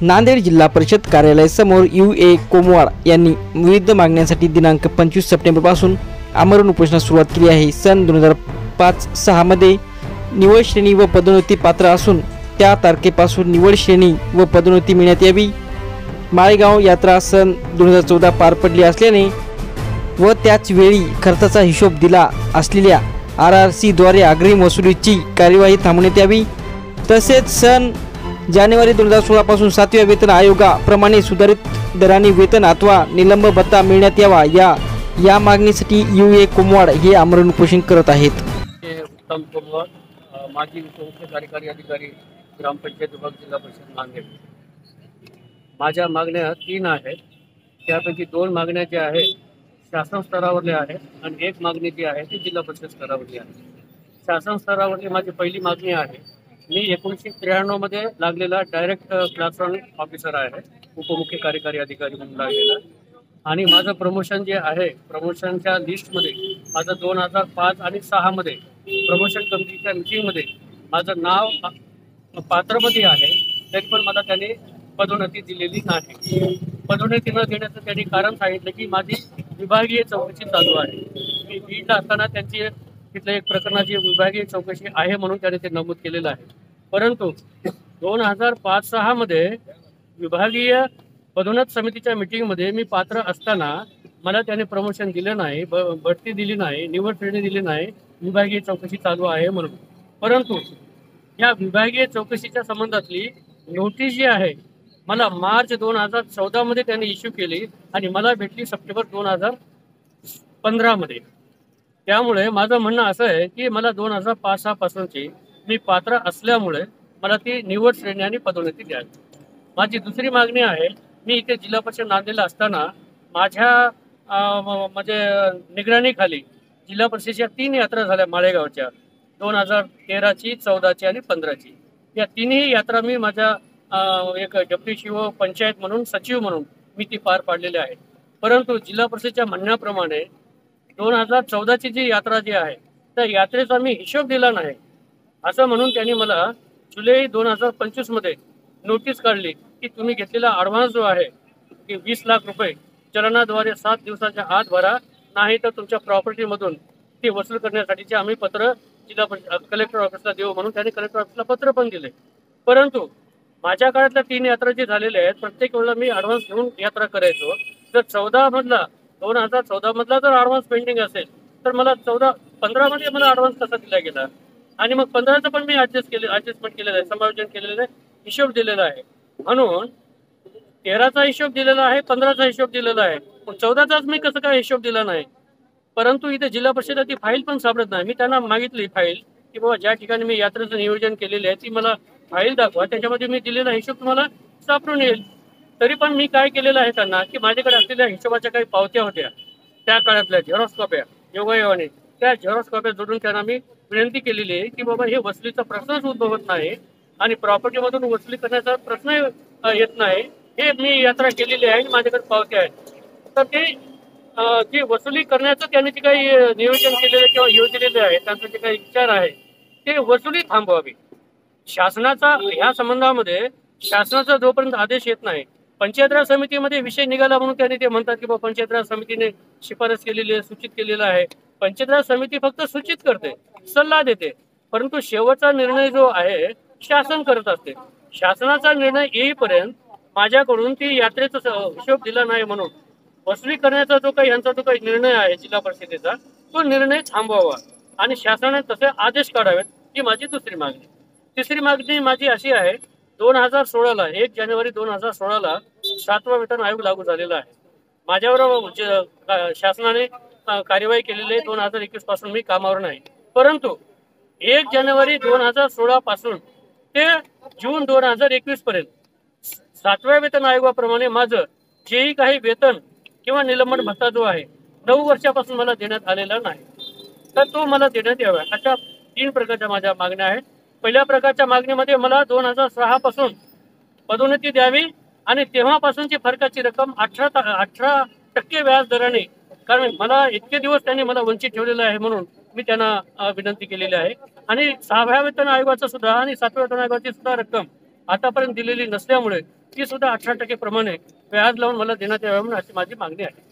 नांदेड जिल्हा परिषद कार्यालयासमोर UA कोमवाड यांनी विविध मागण्यांसाठी दिनांक 25 सप्टेंबरपासून आमरण उपोषणास सुरुवात केली आहे। सन 2005-06 मध्ये निवड श्रेणी व पदोन्नती पात्र असून त्या तारखेपासून निवड श्रेणी व पदोन्नती मिळण्यात यावी। माळेगाव यात्रा सन 2014 पार पडली असल्याने व त्याच वेळी खर्चाचा हिशोब दिला असलेल्या RRC द्वारे अग्रिम वसुलीची कार्यवाही थांबवण्यात यावी। तसेच सन जानेवारी 2016 पासून 7व्या वेतन आयोगाप्रमाणे सुधारित दराने वेतन अथवा निलंब भत्ता मिळण्यात यावा। या मागणीसाठी UA कोमवाड हे आमरण उपोषण करत आहेत। उत्तम कोमवाड, माजी उपमुख्य कार्यकारी अधिकारी, ग्रामपंचायत विभाग, जिल्हा परिषद नांदेड। माझ्या मागण्या 3 आहेत। त्यापैकी 2 मागण्या ज्या आहेत शासन स्तरावरल्या आहेत आणि एक मागणी जी आहे ती जिल्हा परिषद स्तरावरली आहे। शासन स्तरावरली माझी पहिली मागणी आहे, मी 1993 मध्ये लागलेला डायरेक्ट क्लासरूम ऑफिसर आहे, उपमुख्य कार्यकारी अधिकारी म्हणून लागलेला, आणि माझं प्रमोशन जे आहे प्रमोशनच्या लिस्टमध्ये माझं 2005 आणि 6 मध्ये प्रमोशन कमिटीच्या मीटिंगमध्ये माझं नाव पात्रमध्ये आहे, तरी पण मला त्याने पदोन्नती दिलेली नाही। पदोन्नती न देण्याचं त्यांनी कारण सांगितलं की माझी विभागीय चौकशी चालू आहे। मी बीडला असताना त्यांची तिथल्या एक प्रकरणाची विभागीय चौकशी आहे म्हणून त्याने ते नमूद केलेलं आहे। परंतु 2005-06 मध्ये विभागीय पदोन्नत समितीच्या मीटिंगमध्ये मी पात्र असताना मला त्याने प्रमोशन दिलं नाही, बढती दिली नाही, निवड श्रेणी दिली नाही, विभागीय चौकशी चालू आहे म्हणून। परंतु या विभागीय चौकशीच्या संबंधातली नोटीस जी आहे मला मार्च 2014 मध्ये त्यांनी इश्यू केली आणि मला भेटली सप्टेंबर 2015 मध्ये। त्यामुळे माझं म्हणणं असं आहे की मला 2005-06 पासूनची मी पात्र असल्यामुळे मला ती निवड श्रेणी आणि पदोन्नती द्यावी। माझी दुसरी मागणी आहे, मी इथे जिल्हा परिषद नांदेडला असताना माझ्या म्हणजे निगराणीखाली जिल्हा परिषदेच्या 3 यात्रा झाल्या माळेगावच्या, 2013ची, 14ची आणि 15ची। या तिन्ही यात्रा मी माझ्या एक डेप्युटी शिव पंचायत म्हणून, सचिव म्हणून मी ती पार पाडलेली आहे। परंतु जिल्हा परिषदेच्या म्हणण्याप्रमाणे 2014ची जी यात्रा जी आहे त्या यात्रेचा मी हिशोब दिला नाही असं म्हणून त्यांनी मला जुलै 2025 मध्ये नोटीस काढली की तुम्ही घेतलेला ॲडव्हान्स जो आहे की 20 लाख रुपये चलनाद्वारे 7 दिवसाच्या आत भरा, नाही तर तुमच्या प्रॉपर्टीमधून ते वसूल करण्यासाठीचे आम्ही पत्र जिल्हा कलेक्टर ऑफिसला देऊ म्हणून त्यांनी कलेक्टर ऑफिसला पत्र पण दिले। परंतु माझ्या काळातल्या 3 यात्रा जे झालेल्या आहेत प्रत्येक वेळेला मी ॲडव्हान्स घेऊन यात्रा करायचो। जर 2014 मधला जर ॲडव्हान्स पेंडिंग असेल तर मला 15 मध्ये मला ॲडव्हान्स कसा दिला गेला, आणि मग 15चं पण मी ॲडजस्टमेंट केलेलं आहे, समायोजन केलेलं आहे, हिशोब दिलेला आहे। म्हणून 13चा हिशोब दिलेला आहे, 15चा हिशोब दिलेला आहे, पण 14चाच मी कसं काय हिशोब दिला नाही। परंतु इथे जिल्हा परिषदेला ती फाईल पण सापडत नाही। मी त्यांना मागितली फाईल की बाबा ज्या ठिकाणी मी यात्रेचं नियोजन केलेलं आहे ती मला फाईल दाखवा, त्याच्यामध्ये मी दिलेला हिशोब तुम्हाला सापडून येईल। तरी पण मी काय केलेलं आहे त्यांना की माझ्याकडे असलेल्या हिशोबाच्या काही पावत्या होत्या त्या काळातल्या, झेरॉक्स कॉप्या, योगायोगाने त्या झेरॉक्स कॉप्या जोडून त्यांना मी विनंती केलेली आहे की बाबा हे वसुलीचा प्रश्नच उद्भवत नाही आणि प्रॉपर्टीमधून वसुली करण्याचा प्रश्न येत नाही, हे मी यात्रा केलेली आहे आणि माझ्याकडे पावत्या आहेत। तर ते जी वसुली करण्याचं त्यांनी जे काही नियोजन केलेलं किंवा योजलेलं आहे, त्यांचा जे काही विचार आहे ते वसुली थांबवावी। शासनाचा ह्या संबंधामध्ये शासनाचा जोपर्यंत आदेश येत नाही, पंचायत राज समितीमध्ये विषय निघाला म्हणून त्यांनी ते म्हणतात की बाबा पंचायत राज समितीने शिफारस केलेली आहे, सूचित केलेलं आहे। पंचायत राज समिती फक्त सूचित करते, सल्ला देते, परंतु शेवटचा निर्णय जो आहे शासन करत असते। शासनाचा निर्णय येईपर्यंत माझ्याकडून ती यात्रेचा हिशोब दिला नाही म्हणून वसुली करण्याचा जो काही यांचा जो काही निर्णय आहे जिल्हा परिषदेचा तो निर्णय थांबवावा आणि शासनाने तसे आदेश काढावेत, ही माझी दुसरी मागणी। तिसरी मागणी माझी अशी आहे, 2016ला 1 जानेवारी 2016ला 7वा वेतन आयोग लागू झालेला आहे। माझ्यावर शासनाने कार्यवाही केलेली आहे, 2021 पासून मी कामावर नाही, परंतु 1 जानेवारी 2016 पासून ते जून 2021 पर्यंत 7व्या वेतन आयोगाप्रमाणे माझं जेही काही वेतन किंवा निलंबन भत्ता जो आहे 9 वर्षापासून मला देण्यात आलेला नाही, तर तो मला देण्यात यावा। अशा 3 प्रकारच्या माझ्या मागण्या आहेत। पहिल्या प्रकारच्या मागणीमध्ये मला 2006 पासून पदोन्नती द्यावी आणि तेव्हापासूनची फरकाची रक्कम 18% व्याज दराने, कारण मला इतके दिवस त्यांनी मला वंचित ठेवलेलं आहे म्हणून मी त्यांना विनंती केलेली आहे। आणि 6व्या वेतन आयोगाचं सुद्धा आणि 7व्या वेतन आयोगाची सुद्धा रक्कम आतापर्यंत दिलेली नसल्यामुळे ती सुद्धा 18% प्रमाणे व्याज लावून मला देण्यात यावं म्हणून अशी माझी मागणी आहे.